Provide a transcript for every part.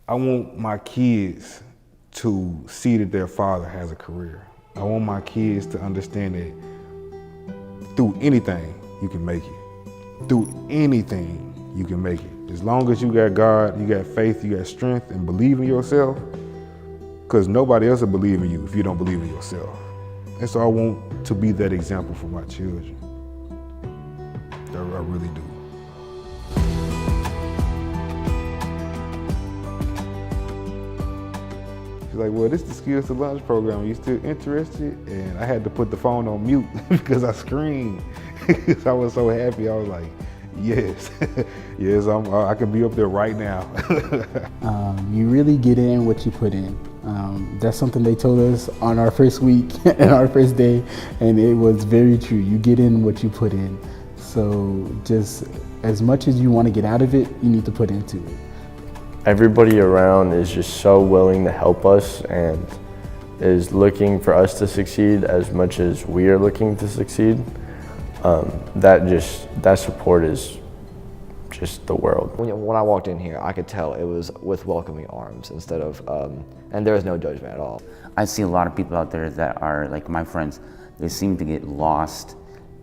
I want my kids to see that their father has a career. I want my kids to understand that through anything you can make it. Through anything you can make it. As long as you got God, you got faith, you got strength, and believe in yourself, because nobody else will believe in you if you don't believe in yourself. And so I want to be that example for my children. I really do. She's like, well, this is the Skills to Launch program. Are you still interested? And I had to put the phone on mute because I screamed. I was so happy. I was like, yes, yes, I can be up there right now. You really get in what you put in. That's something they told us on our first week and our first day, and it was very true. You get in what you put in. So just as much as you want to get out of it, you need to put into it. Everybody around is just so willing to help us and is looking for us to succeed as much as we are looking to succeed. That support is just the world. When I walked in here, I could tell it was with welcoming arms instead of, and there was no judgment at all. I see a lot of people out there that are like my friends. They seem to get lost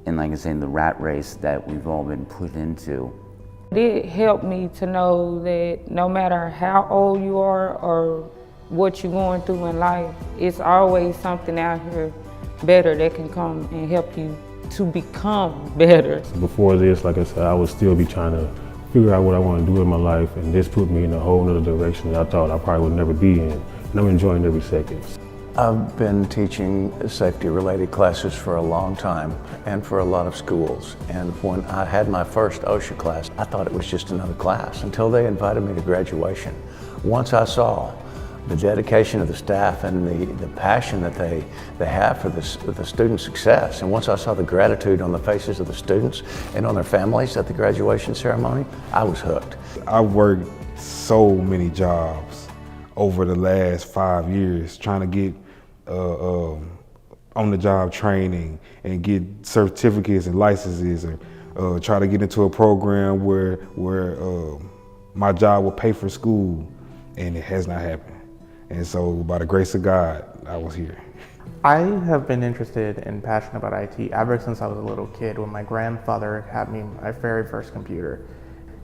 in, like I say, in the rat race that we've all been put into. It helped me to know that no matter how old you are or what you're going through in life, it's always something out here better that can come and help you to become better. Before this, like I said, I would still be trying to figure out what I want to do in my life, and this put me in a whole other direction that I thought I probably would never be in, and I'm enjoying every second. I've been teaching safety-related classes for a long time and for a lot of schools. And when I had my first OSHA class, I thought it was just another class until they invited me to graduation. Once I saw the dedication of the staff and the passion that they have for the student success, and once I saw the gratitude on the faces of the students and on their families at the graduation ceremony, I was hooked. I've worked so many jobs over the last 5 years trying to get on-the-job training and get certificates and licenses, or try to get into a program where my job will pay for school, and it has not happened. And so by the grace of God, I was here. I have been interested and passionate about IT ever since I was a little kid when my grandfather had me my very first computer.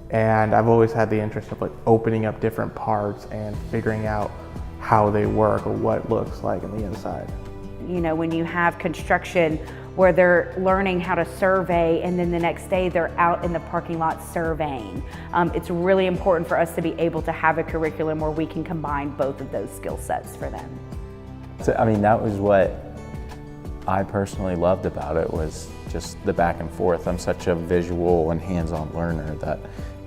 And I've always had the interest of like opening up different parts and figuring out how they work or what it looks like on the inside. You know, when you have construction where they're learning how to survey and then the next day they're out in the parking lot surveying, it's really important for us to be able to have a curriculum where we can combine both of those skill sets for them. So, I mean, that was what I personally loved about it, was just the back and forth. I'm such a visual and hands-on learner that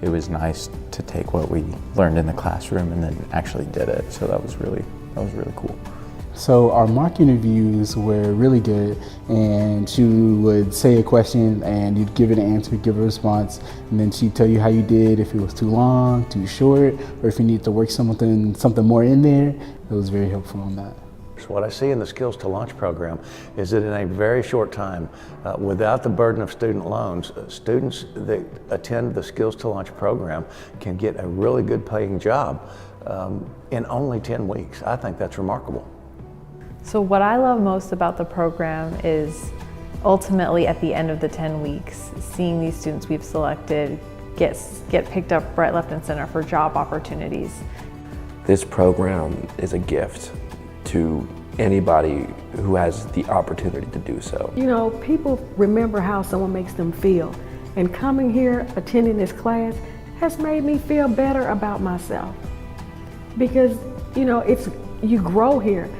it was nice to take what we learned in the classroom and then actually did it. So that was really cool. So our mock interviews were really good, and she would say a question and you'd give it an answer, give a response, and then she'd tell you how you did, if it was too long, too short, or if you need to work something more in there. It was very helpful on that. What I see in the Skills to Launch program is that in a very short time, without the burden of student loans, students that attend the Skills to Launch program can get a really good paying job in only 10 weeks. I think that's remarkable. So what I love most about the program is ultimately at the end of the 10 weeks, seeing these students we've selected get picked up right, left, and center for job opportunities. This program is a gift to anybody who has the opportunity to do so. You know, people remember how someone makes them feel, and coming here, attending this class, has made me feel better about myself. Because, you know, you grow here.